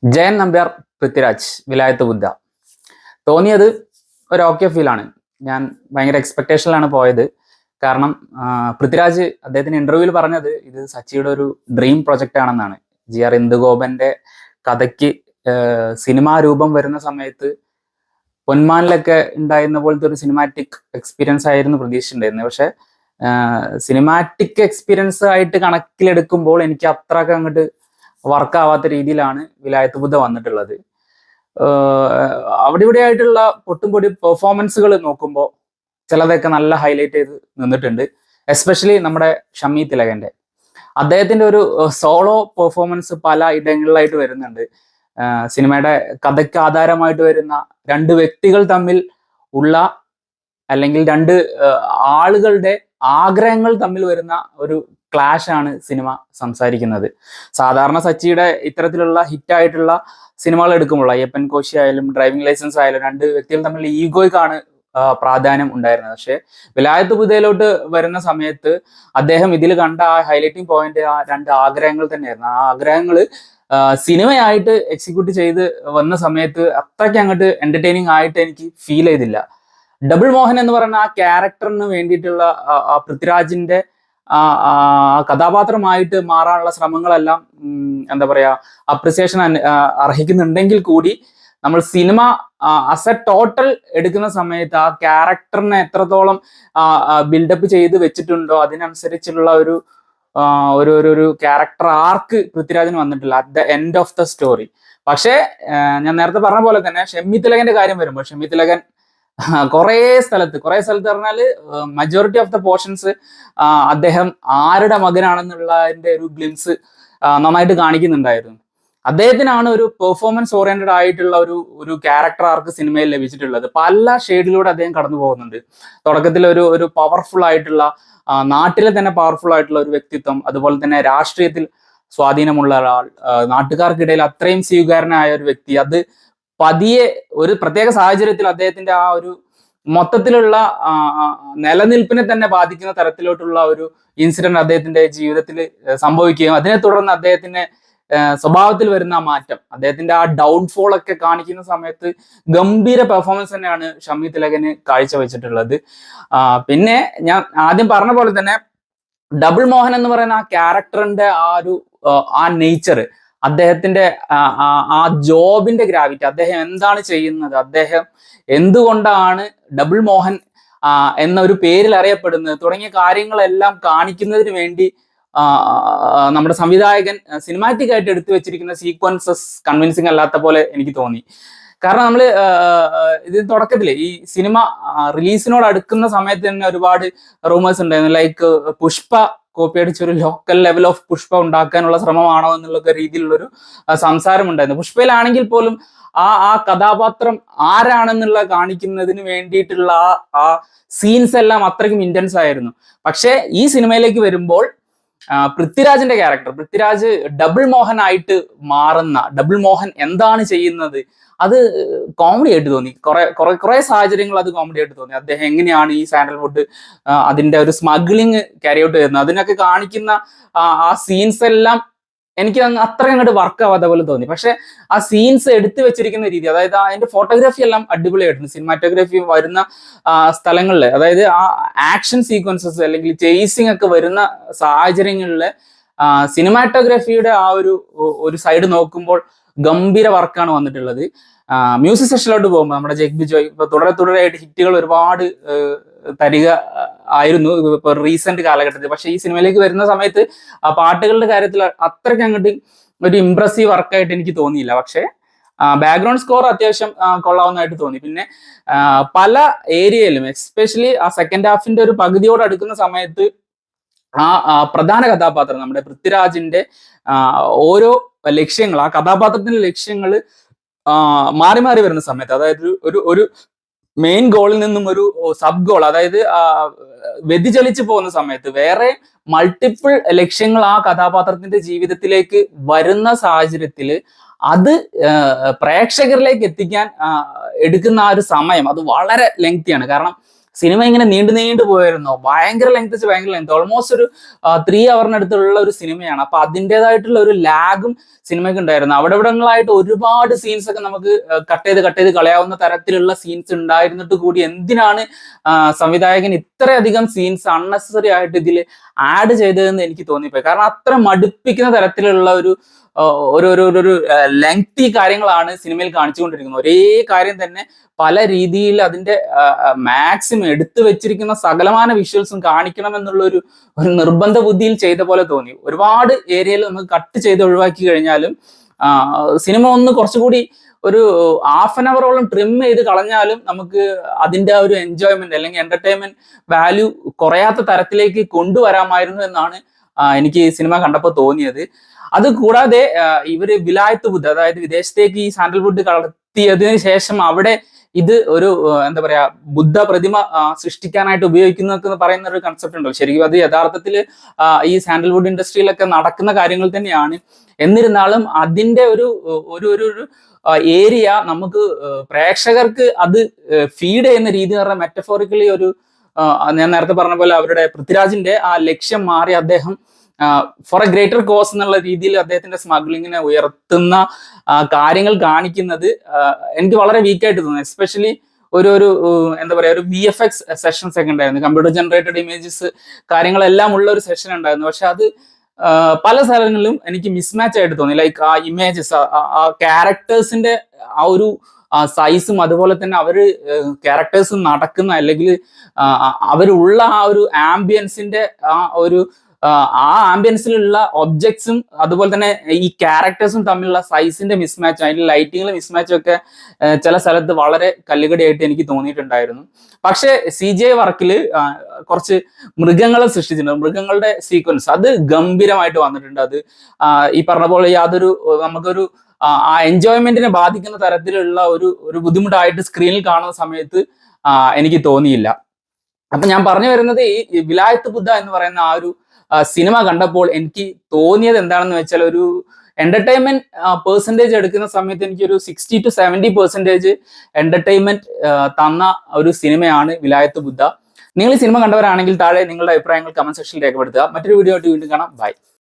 ജയൻ നമ്പ്യാർ പൃഥ്വിരാജ് വിലായത്ത് ബുദ്ധ തോന്നിയത് ഒരു ഓക്കെ ഫീലാണ്. ഞാൻ ഭയങ്കര എക്സ്പെക്ടേഷനിലാണ് പോയത്. കാരണം പൃഥ്വിരാജ് അദ്ദേഹത്തിന് ഇന്റർവ്യൂവിൽ പറഞ്ഞത് ഇത് സച്ചിയുടെ ഒരു ഡ്രീം പ്രൊജക്റ്റ് ആണെന്നാണ്. GR ഇന്ദുഗോപന്റെ കഥയ്ക്ക് സിനിമാ രൂപം വരുന്ന സമയത്ത് പൊന്മാനിലൊക്കെ ഉണ്ടായിരുന്ന പോലത്തെ ഒരു സിനിമാറ്റിക് എക്സ്പീരിയൻസ് ആയിരുന്നു പ്രതീക്ഷിച്ചിട്ടുണ്ടായിരുന്നത്. പക്ഷെ സിനിമാറ്റിക് എക്സ്പീരിയൻസ് ആയിട്ട് കണക്കിലെടുക്കുമ്പോൾ എനിക്ക് അത്രയൊക്കെ അങ്ങോട്ട് വർക്കാവാത്ത രീതിയിലാണ് വിലായത്ത് ബുദ്ധ വന്നിട്ടുള്ളത്. അവിടെ ഇവിടെ ആയിട്ടുള്ള പൊട്ടും പൊടി പെർഫോമൻസുകൾ നോക്കുമ്പോൾ ചിലതൊക്കെ നല്ല ഹൈലൈറ്റ് ചെയ്ത് നിന്നിട്ടുണ്ട്. എസ്പെഷ്യലി നമ്മുടെ ഷമി തിലകന്റെ അദ്ദേഹത്തിന്റെ ഒരു സോളോ പെർഫോമൻസ് പല ഇടങ്ങളിലായിട്ട് വരുന്നുണ്ട്. സിനിമയുടെ കഥയ്ക്ക് ആധാരമായിട്ട് വരുന്ന രണ്ട് വ്യക്തികൾ തമ്മിൽ ഉള്ള അല്ലെങ്കിൽ രണ്ട് ആളുകളുടെ ആഗ്രഹങ്ങൾ തമ്മിൽ വരുന്ന ഒരു ക്ലാഷ് ആണ് സിനിമ സംസാരിക്കുന്നത്. സാധാരണ സച്ചിയുടെ ഇത്തരത്തിലുള്ള ഹിറ്റായിട്ടുള്ള സിനിമകൾ എടുക്കുമ്പോൾ അയ്യപ്പൻ കോശി ആയാലും ഡ്രൈവിംഗ് ലൈസൻസ് ആയാലും രണ്ട് വ്യക്തികൾ തമ്മിൽ ഈഗോയ്ക്കാണ് പ്രാധാന്യം ഉണ്ടായിരുന്നത്. പക്ഷെ വിലായത്ത് ബുദ്ധയിലോട്ട് വരുന്ന സമയത്ത് അദ്ദേഹം ഇതിൽ കണ്ട ആ ഹൈലൈറ്റിംഗ് പോയിന്റ് ആ രണ്ട് ആഗ്രഹങ്ങൾ തന്നെയായിരുന്നു. ആ ആഗ്രഹങ്ങൾ സിനിമയായിട്ട് എക്സിക്യൂട്ട് ചെയ്ത് വന്ന സമയത്ത് അത്രയ്ക്ക് അങ്ങോട്ട് എന്റർടൈനിങ് ആയിട്ട് എനിക്ക് ഫീൽ ചെയ്തില്ല. ഡബിൾ മോഹൻ എന്ന് പറയുന്ന ആ ക്യാരക്ടറിന് വേണ്ടിയിട്ടുള്ള ആ പൃഥ്വിരാജിന്റെ കഥാപാത്രമായിട്ട് മാറാനുള്ള ശ്രമങ്ങളെല്ലാം എന്താ പറയാ അപ്രിസിയേഷൻ അർഹിക്കുന്നുണ്ടെങ്കിൽ കൂടി നമ്മൾ സിനിമ ആസ് എ ടോട്ടൽ എടുക്കുന്ന സമയത്ത് ആ ക്യാരക്ടറിനെ എത്രത്തോളം ബിൽഡപ്പ് ചെയ്ത് വെച്ചിട്ടുണ്ടോ അതിനനുസരിച്ചുള്ള ഒരു ഒരു ക്യാരക്ടർ ആർക്ക് പൃഥ്വിരാജിന് വന്നിട്ടില്ല at the end of the story. പക്ഷേ ഞാൻ നേരത്തെ പറഞ്ഞ പോലെ തന്നെ ഷമി തിലകന്റെ കാര്യം വരുമ്പോൾ ഷമി തിലകൻ കുറെ സ്ഥലത്ത് പറഞ്ഞാല് മജോറിറ്റി ഓഫ് ദ പോർഷൻസ് അദ്ദേഹം ആരുടെ മകനാണെന്നുള്ളതിന്റെ ഒരു ഗ്ലിംസ് നന്നായിട്ട് കാണിക്കുന്നുണ്ടായിരുന്നു. അദ്ദേഹത്തിനാണ് ഒരു പെർഫോമൻസ് ഓറിയന്റഡ് ആയിട്ടുള്ള ഒരു ക്യാരക്ടർ ആർക്ക് സിനിമയിൽ ലഭിച്ചിട്ടുള്ളത്. പല ഷെയ്ഡിലൂടെ അദ്ദേഹം കടന്നു പോകുന്നുണ്ട്. തുടക്കത്തിൽ ഒരു പവർഫുൾ ആയിട്ടുള്ള നാട്ടിലെ തന്നെ പവർഫുൾ ആയിട്ടുള്ള ഒരു വ്യക്തിത്വം, അതുപോലെ തന്നെ രാഷ്ട്രീയത്തിൽ സ്വാധീനമുള്ള ഒരാൾ, നാട്ടുകാർക്കിടയിൽ അത്രയും സ്വീകാര്യനായ ഒരു വ്യക്തി. അത് പതിയെ ഒരു പ്രത്യേക സാഹചര്യത്തിൽ അദ്ദേഹത്തിന്റെ ആ ഒരു മൊത്തത്തിലുള്ള നിലനിൽപ്പിനെ തന്നെ ബാധിക്കുന്ന തരത്തിലോട്ടുള്ള ഒരു ഇൻസിഡന്റ് അദ്ദേഹത്തിന്റെ ജീവിതത്തിൽ സംഭവിക്കുകയും അതിനെ തുടർന്ന് അദ്ദേഹത്തിന്റെ സ്വഭാവത്തിൽ വരുന്ന മാറ്റം, അദ്ദേഹത്തിന്റെ ആ ഡൗൺഫോൾ ഒക്കെ കാണിക്കുന്ന സമയത്ത് ഗംഭീര പെർഫോമൻസ് തന്നെയാണ് ഷമി തിലകന് കാഴ്ചവെച്ചിട്ടുള്ളത്. പിന്നെ ഞാൻ ആദ്യം പറഞ്ഞ പോലെ തന്നെ ഡബിൾ മോഹൻ എന്ന് പറയുന്ന ആ ക്യാരക്ടറിന്റെ ആ നേച്ചർ, അദ്ദേഹത്തിന്റെ ആ ജോബിന്റെ ഗ്രാവിറ്റി, അദ്ദേഹം എന്താണ് ചെയ്യുന്നത്, അദ്ദേഹം എന്തുകൊണ്ടാണ് ഡബിൾ മോഹൻ എന്നൊരു പേരിൽ അറിയപ്പെടുന്നത് തുടങ്ങിയ കാര്യങ്ങളെല്ലാം കാണിക്കുന്നതിന് വേണ്ടി നമ്മുടെ സംവിധായകൻ സിനിമാറ്റിക് ആയിട്ട് എടുത്തു വെച്ചിരിക്കുന്ന സീക്വൻസസ് കൺവിൻസിങ് അല്ലാത്ത പോലെ എനിക്ക് തോന്നി. കാരണം നമ്മൾ ഇതിന് തുടക്കത്തില് ഈ സിനിമ റിലീസിനോട് അടുക്കുന്ന സമയത്ത് തന്നെ ഒരുപാട് റൂമേഴ്സ് ഉണ്ടായിരുന്നു. ലൈക്ക് പുഷ്പ കോപ്പി അടിച്ചൊരു ലോക്കൽ ലെവൽ ഓഫ് പുഷ്പ ഉണ്ടാക്കാനുള്ള ശ്രമമാണോ എന്നുള്ള രീതിയിലുള്ളൊരു സംസാരം ഉണ്ടായിരുന്നു. പുഷ്പയിലാണെങ്കിൽ പോലും ആ കഥാപാത്രം ആരാണെന്നുള്ള കാണിക്കുന്നതിന് വേണ്ടിയിട്ടുള്ള ആ സീൻസ് എല്ലാം അത്രയ്ക്കും ഇന്റൻസ് ആയിരുന്നു. പക്ഷെ ഈ സിനിമയിലേക്ക് വരുമ്പോൾ പൃഥ്വിരാജിന്റെ ക്യാരക്ടർ, പൃഥ്വിരാജ് ഡബിൾ മോഹൻ ആയിട്ട് മാറുന്ന, ഡബിൾ മോഹൻ എന്താണ് ചെയ്യുന്നത് അത് കോമഡി ആയിട്ട് തോന്നി. കുറെ സാഹചര്യങ്ങൾ അത് കോമഡി ആയിട്ട് തോന്നി. അദ്ദേഹം എങ്ങനെയാണ് ഈ സാൻഡൽവുഡ് അതിന്റെ ഒരു സ്മഗ്ലിങ് ക്യാരി ഔട്ട് ചെയ്യുന്നത്, അതിനൊക്കെ കാണിക്കുന്ന ആ സീൻസ് എല്ലാം എനിക്ക് അത്രയും അങ്ങോട്ട് വർക്ക് ആവാത്ത പോലെ തോന്നി. പക്ഷെ ആ സീൻസ് എടുത്തു വെച്ചിരിക്കുന്ന രീതി, അതായത് അതിന്റെ ഫോട്ടോഗ്രാഫി എല്ലാം അടിപൊളിയായിട്ടുണ്ട്. സിനിമാറ്റോഗ്രാഫി വരുന്ന സ്ഥലങ്ങളിൽ, അതായത് ആ ആക്ഷൻ സീക്വൻസസ് അല്ലെങ്കിൽ ചേസിങ് ഒക്കെ വരുന്ന സാഹചര്യങ്ങളിൽ സിനിമാറ്റോഗ്രാഫിയുടെ ആ ഒരു സൈഡ് നോക്കുമ്പോൾ ഗംഭീര വർക്കാണ് വന്നിട്ടുള്ളത്. മ്യൂസിക് സെഷനിലോട്ട് പോകുമ്പോൾ നമ്മുടെ ജഗ് ബിജോയ് ഇപ്പൊ തുടരെയായിട്ട് ഹിറ്റുകൾ ഒരുപാട് തരിക ആയിരുന്നു ഇപ്പൊ റീസെന്റ് കാലഘട്ടത്തിൽ. പക്ഷെ ഈ സിനിമയിലേക്ക് വരുന്ന സമയത്ത് ആ പാട്ടുകളുടെ കാര്യത്തിൽ അത്രയ്ക്ക് അങ്ങോട്ട് ഒരു ഇംപ്രസീവ് വർക്കായിട്ട് എനിക്ക് തോന്നിയില്ല. പക്ഷെ ബാക്ക്ഗ്രൗണ്ട് സ്കോർ അത്യാവശ്യം കൊള്ളാവുന്നതായിട്ട് തോന്നി. പിന്നെ പല ഏരിയയിലും എസ്പെഷ്യലി ആ സെക്കൻഡ് ഹാഫിന്റെ ഒരു പകുതിയോട് അടുക്കുന്ന സമയത്ത് ആ പ്രധാന കഥാപാത്രം നമ്മുടെ പൃഥ്വിരാജിന്റെ ഓരോ ലക്ഷ്യങ്ങൾ, ആ കഥാപാത്രത്തിന്റെ ലക്ഷ്യങ്ങൾ മാറി മാറി വരുന്ന സമയത്ത്, അതായത് ഒരു മെയിൻ ഗോളിൽ നിന്നും ഒരു സബ് ഗോൾ, അതായത് വ്യതിചലിച്ചു പോകുന്ന സമയത്ത് വേറെ മൾട്ടിപ്പിൾ ലക്ഷ്യങ്ങൾ ആ കഥാപാത്രത്തിന്റെ ജീവിതത്തിലേക്ക് വരുന്ന സാഹചര്യത്തിൽ അത് പ്രേക്ഷകരിലേക്ക് എത്തിക്കാൻ എടുക്കുന്ന ആ ഒരു സമയം അത് വളരെ ലെങ്തിയാണ്. കാരണം സിനിമ ഇങ്ങനെ നീണ്ടു പോയിരുന്നു. ഭയങ്കര ലെങ്ത്, ഓൾമോസ്റ്റ് ഒരു 3 ഹവറിനടുത്തുള്ള ഒരു സിനിമയാണ്. അപ്പൊ അതിൻ്റെതായിട്ടുള്ള ഒരു ലാഗും സിനിമയ്ക്ക് ഉണ്ടായിരുന്നു. ഇവിടങ്ങളായിട്ട് ഒരുപാട് സീൻസ് ഒക്കെ നമുക്ക് കട്ട് ചെയ്ത് കളയാവുന്ന തരത്തിലുള്ള സീൻസ് ഉണ്ടായിരുന്നിട്ട് കൂടി എന്തിനാണ് സംവിധായകൻ ഇത്രയധികം സീൻസ് അൺനെസസറി ആയിട്ട് ഇതിൽ ആഡ് ചെയ്തതെന്ന് എനിക്ക് തോന്നിപ്പോയി. കാരണം അത്ര മടുപ്പിക്കുന്ന തരത്തിലുള്ള ഒരു ലെങ്തി കാര്യങ്ങളാണ് സിനിമയിൽ കാണിച്ചുകൊണ്ടിരിക്കുന്നത്. ഒരേ കാര്യം തന്നെ പല രീതിയിൽ അതിന്റെ മാക്സിമം എടുത്തു വെച്ചിരിക്കുന്ന സകലമാന വിഷ്വൽസും കാണിക്കണം എന്നുള്ള ഒരു നിർബന്ധ ബുദ്ധിയിൽ ചെയ്ത പോലെ തോന്നി. ഒരുപാട് ഏരിയയിൽ നമുക്ക് കട്ട് ചെയ്ത് ഒഴിവാക്കി കഴിഞ്ഞാലും സിനിമ ഒന്ന് കുറച്ചുകൂടി ഒരു ഹാഫ് ആൻ അവറോളം ട്രിം ചെയ്ത് കളഞ്ഞാലും നമുക്ക് അതിന്റെ ഒരു എൻജോയ്മെന്റ് അല്ലെങ്കിൽ എന്റർടൈൻമെന്റ് വാല്യൂ കുറയാത്ത തരത്തിലേക്ക് കൊണ്ടുവരാമായിരുന്നു എന്നാണ് എനിക്ക് ഈ സിനിമ കണ്ടപ്പോൾ തോന്നിയത്. അത് കൂടാതെ ഇവര് വിലായത്ത് ബുദ്ധ, അതായത് വിദേശത്തേക്ക് ഈ സാൻഡൽവുഡ് കടത്തിയതിനു ശേഷം അവിടെ ഇത് ഒരു എന്താ പറയാ ബുദ്ധ പ്രതിമ സൃഷ്ടിക്കാനായിട്ട് ഉപയോഗിക്കുന്നൊക്കെ പറയുന്ന ഒരു കൺസെപ്റ്റ് ഉണ്ടല്ലോ. ശരിക്കും അത് യഥാർത്ഥത്തിൽ ഈ സാൻഡൽവുഡ് ഇൻഡസ്ട്രിയിലൊക്കെ നടക്കുന്ന കാര്യങ്ങൾ തന്നെയാണ്. എന്നിരുന്നാലും അതിന്റെ ഒരു ഏരിയ നമുക്ക് പ്രേക്ഷകർക്ക് അത് ഫീഡ് ചെയ്യുന്ന രീതി എന്ന് പറഞ്ഞാൽ മെറ്റഫോറിക്കലി ഞാൻ നേരത്തെ പറഞ്ഞ പോലെ അവരുടെ പൃഥ്വിരാജിന്റെ ആ ലക്ഷ്യം മാറി അദ്ദേഹം ഫോർ എ ഗ്രേറ്റർ കോസ് എന്നുള്ള രീതിയിൽ അദ്ദേഹത്തിന്റെ സ്മഗ്ലിങ്ങിനെ ഉയർത്തുന്ന കാര്യങ്ങൾ കാണിക്കുന്നത് എനിക്ക് വളരെ വീക്കായിട്ട് തോന്നി. എസ്പെഷ്യലി എന്താ പറയാ ഒരു VFX സെഷൻസ് ഒക്കെ ഉണ്ടായിരുന്നു, കമ്പ്യൂട്ടർ ജനറേറ്റഡ് ഇമേജസ് കാര്യങ്ങളെല്ലാം ഉള്ള ഒരു സെഷൻ ഉണ്ടായിരുന്നു. പക്ഷെ അത് പല സ്ഥലങ്ങളിലും എനിക്ക് മിസ്മാച്ച് ആയിട്ട് തോന്നി. ലൈക്ക് ആ ഇമേജസ്, ആ ക്യാരക്ടേഴ്സിന്റെ ആ ഒരു സൈസും അതുപോലെ തന്നെ അവര് ക്യാരക്ടേഴ്സ് നടക്കുന്ന അല്ലെങ്കിൽ അവരുള്ള ആ ഒരു ആംബിയൻസിന്റെ ആ ആംബിയൻസിലുള്ള ഒബ്ജക്ട്സും അതുപോലെ തന്നെ ഈ ക്യാരക്ടേഴ്സും തമ്മിലുള്ള സൈസിന്റെ മിസ്മാച്ചും അതിന്റെ ലൈറ്റിങ്ങിലെ മിസ്മാച്ചും ഒക്കെ ചില സ്ഥലത്ത് വളരെ കല്ലുകടിയായിട്ട് എനിക്ക് തോന്നിയിട്ടുണ്ടായിരുന്നു. പക്ഷെ CGI വർക്കിൽ കുറച്ച് മൃഗങ്ങളെ സൃഷ്ടിച്ചിട്ടുണ്ട്. മൃഗങ്ങളുടെ സീക്വൻസ് അത് ഗംഭീരമായിട്ട് വന്നിട്ടുണ്ട്. അത് ഈ പറഞ്ഞ പോലെ നമുക്കൊരു ആ എൻജോയ്മെന്റിനെ ബാധിക്കുന്ന തരത്തിലുള്ള ഒരു ബുദ്ധിമുട്ടായിട്ട് സ്ക്രീനിൽ കാണുന്ന സമയത്ത് എനിക്ക് തോന്നിയില്ല. അപ്പൊ ഞാൻ പറഞ്ഞു വരുന്നത് ഈ വിലായത്ത് ബുദ്ധ എന്ന് പറയുന്ന ആ ഒരു സിനിമ കണ്ടപ്പോൾ എനിക്ക് തോന്നിയത് എന്താണെന്ന് വെച്ചാൽ ഒരു എന്റർടൈൻമെന്റ് പെർസെൻറ്റേജ് എടുക്കുന്ന സമയത്ത് എനിക്ക് ഒരു 60 to 70% എന്റർടൈൻമെന്റ് തന്ന ഒരു സിനിമയാണ് വിലായത്ത് ബുദ്ധ. നിങ്ങൾ ഈ സിനിമ കണ്ടവരാണെങ്കിൽ താഴെ നിങ്ങളുടെ അഭിപ്രായങ്ങൾ കമന്റ് സെക്ഷനിൽ രേഖപ്പെടുത്തുക. മറ്റൊരു വീഡിയോ ആയിട്ട് വീണ്ടും കാണാം. ബൈ.